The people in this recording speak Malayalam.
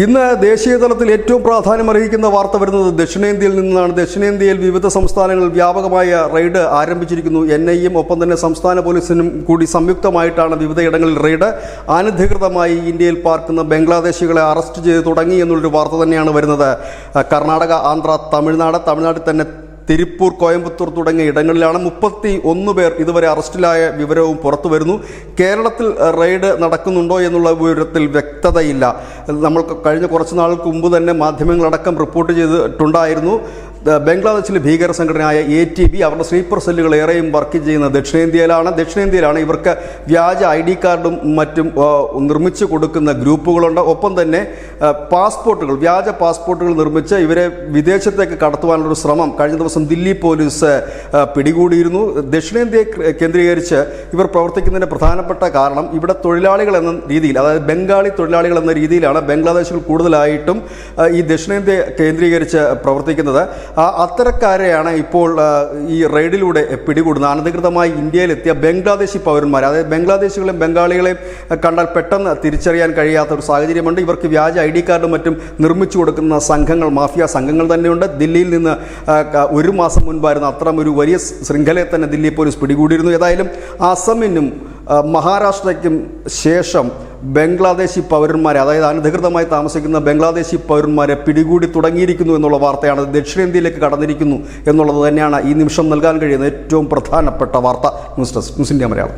ഇന്ന് ദേശീയ തലത്തിൽ ഏറ്റവും പ്രാധാന്യമർഹിക്കുന്ന വാർത്ത വരുന്നത് ദക്ഷിണേന്ത്യയിൽ നിന്നാണ്. ദക്ഷിണേന്ത്യയിൽ വിവിധ സംസ്ഥാനങ്ങളിൽ വ്യാപകമായ റെയ്ഡ് ആരംഭിച്ചിരിക്കുന്നു. NIA ഒപ്പം തന്നെ സംസ്ഥാന പോലീസിനും കൂടി സംയുക്തമായിട്ടാണ് വിവിധയിടങ്ങളിൽ റെയ്ഡ്. അനധികൃതമായി ഇന്ത്യയിൽ പാർക്കുന്ന ബംഗ്ലാദേശികളെ അറസ്റ്റ് ചെയ്ത് തുടങ്ങി എന്നുള്ളൊരു വാർത്ത തന്നെയാണ് വരുന്നത്. കർണാടക, ആന്ധ്ര, തമിഴ്നാട്ടിൽ തന്നെ തിരുപ്പൂർ, കോയമ്പത്തൂർ തുടങ്ങിയ ഇടങ്ങളിലാണ് 31 പേർ ഇതുവരെ അറസ്റ്റിലായ വിവരവും പുറത്തു വരുന്നു. കേരളത്തിൽ റെയ്ഡ് നടക്കുന്നുണ്ടോ എന്നുള്ള വിവരത്തിൽ വ്യക്തതയില്ല. നമ്മൾ കഴിഞ്ഞ കുറച്ച് നാൾക്ക് മുമ്പ് തന്നെ മാധ്യമങ്ങളടക്കം റിപ്പോർട്ട് ചെയ്തിട്ടുണ്ടായിരുന്നു. ബംഗ്ലാദേശിലെ ഭീകര സംഘടനയായ ATB അവരുടെ സ്ലീപ്പർ സെല്ലുകൾ ഏറെയും വർക്ക് ചെയ്യുന്നത് ദക്ഷിണേന്ത്യയിലാണ്. ഇവർക്ക് വ്യാജ ID കാർഡും മറ്റും നിർമ്മിച്ചു കൊടുക്കുന്ന ഗ്രൂപ്പുകളുണ്ട്. ഒപ്പം തന്നെ വ്യാജ പാസ്പോർട്ടുകൾ നിർമ്മിച്ച് ഇവരെ വിദേശത്തേക്ക് കടത്തുവാനുള്ളൊരു ശ്രമം കഴിഞ്ഞ ദിവസം ദില്ലി പോലീസ് പിടികൂടിയിരുന്നു. ദക്ഷിണേന്ത്യയെ കേന്ദ്രീകരിച്ച് ഇവർ പ്രവർത്തിക്കുന്നതിൻ്റെ പ്രധാനപ്പെട്ട കാരണം ഇവിടെ തൊഴിലാളികൾ എന്ന രീതിയിൽ, അതായത് ബംഗാളി തൊഴിലാളികൾ എന്ന രീതിയിലാണ് ബംഗ്ലാദേശിൽ കൂടുതലായിട്ടും ഈ ദക്ഷിണേന്ത്യ കേന്ദ്രീകരിച്ച് പ്രവർത്തിക്കുന്നത്. അത്തരക്കാരെയാണ് ഇപ്പോൾ ഈ റെയ്ഡിലൂടെ പിടികൂടുന്നത്. അനധികൃതമായി ഇന്ത്യയിലെത്തിയ ബംഗ്ലാദേശി പൗരന്മാർ, അതായത് ബംഗ്ലാദേശികളെയും ബംഗാളികളെയും കണ്ടാൽ പെട്ടെന്ന് തിരിച്ചറിയാൻ കഴിയാത്ത ഒരു സാഹചര്യമുണ്ട്. ഇവർക്ക് വ്യാജ ID കാർഡും മറ്റും നിർമ്മിച്ചു കൊടുക്കുന്ന സംഘങ്ങൾ, മാഫിയ സംഘങ്ങൾ തന്നെയുണ്ട്. ദില്ലിയിൽ നിന്ന് ഒരു മാസം മുൻപായിരുന്നു അത്തരം ഒരു വലിയ ശൃംഖലയെ തന്നെ ദില്ലി പോലീസ് പിടികൂടിയിരുന്നു. ഏതായാലും അസമിനും മഹാരാഷ്ട്രയ്ക്കും ശേഷം ബംഗ്ലാദേശി പൗരന്മാരെ, അതായത് അനധികൃതമായി താമസിക്കുന്ന ബംഗ്ലാദേശി പൗരന്മാരെ പിടികൂടി തുടങ്ങിയിരിക്കുന്നു എന്നുള്ള വാർത്തയാണ്. ദക്ഷിണേന്ത്യയിലേക്ക് കടന്നിരിക്കുന്നു എന്നുള്ളത് തന്നെയാണ് ഈ നിമിഷം നൽകാൻ കഴിയുന്ന ഏറ്റവും പ്രധാനപ്പെട്ട വാർത്ത. News desk, news India Malayalam.